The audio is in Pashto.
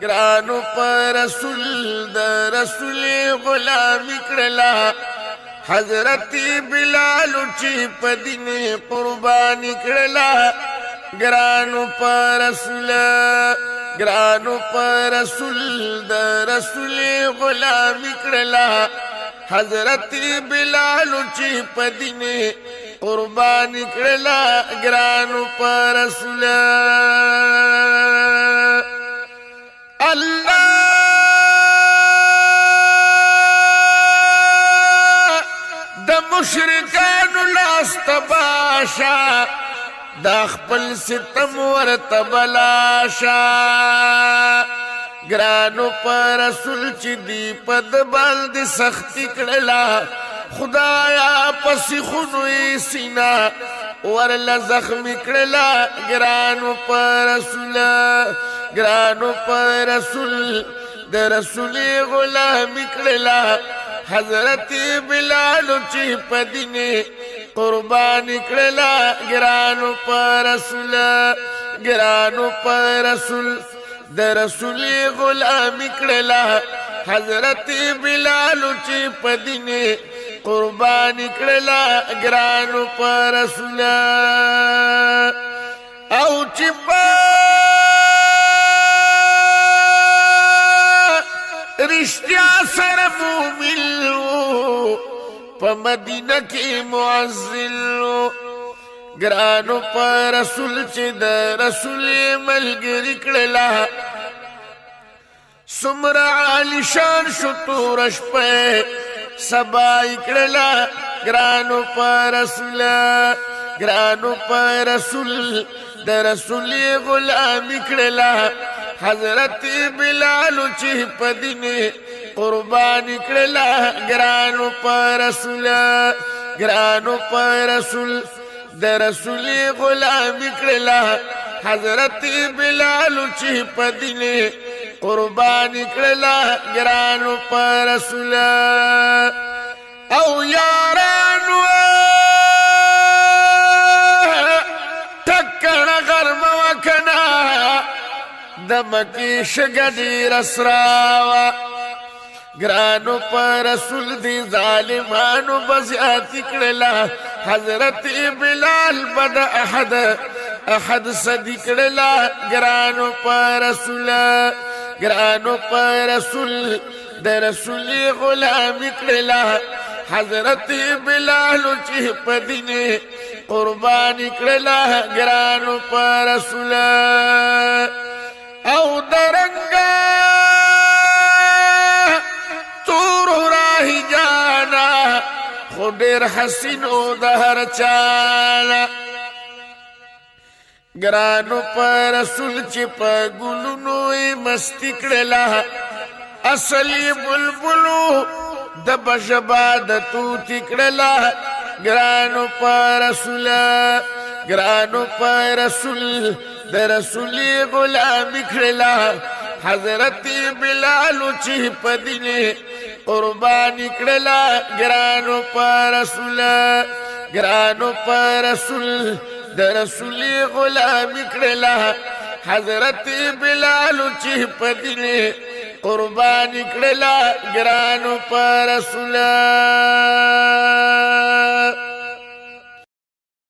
گرانو پر رسول د رسول غلامی کړلا حضرت بلال چې په دین قربانی کړلا گرانو پر رسول د رسول غلامی کړلا حضرت بلال چې په دین قربانی کړلا گرانو پر رسول اللہ د مشرکانو لاس تباشا دا خپل ستم ورته بلاشا گرانو پر رسول چې دی پد باندې سختی کړلا خدایا پسی خونوی سینا ورلا زخمی کړلا گرانو پر رسول گرانو پر رسول د رسول غلامی کړلا حضرت بلال چې په دین قربانی کړلا گرانو پر رسول د رسول غلامی کړلا حضرت بلال چې په دین قربانی کړلا گرانو پر رسول او چې رشتیا سره مومن په مدینه کې معزل گرانو پر رسول چې د رسول ملګری کړلا سمرا علی شان شو تور شپه سبای کړلا گرانو پر رسول د رسول غلامی کړلا حضرت بلال چې په دین قربانی کړلا گرانو پر رسول د رسول غلامی کړلا حضرت بلال چې په دین قربانی کړلا گرانو پر رسول او یارانو ټکر غرم وکنا د مکی شګډی رسراوا گرانو پر رسول دی ظالمانو بزیاتی کړلا حضرت بلال بد احد صدی کړلا گرانو پر رسول د رسول غلامی کړلا حضرت بلال چې په دین قربانی کړلا گرانو پر رسول او درنگا تور راہی جانا خودر حسینو دہر چانا گرانو پر رسول چی پا گلونوی مستی کڑلا اصلی بلبلو دبشبا دتوتی کڑلا گرانو پر رسول د رسول غلامی کړلا حضرت بلال چې په دین قربانی کړلا گرانو پر رسول د رسول غلامی کړلا حضرت بلال چې په دین قربانی کړلا گرانو پر رسول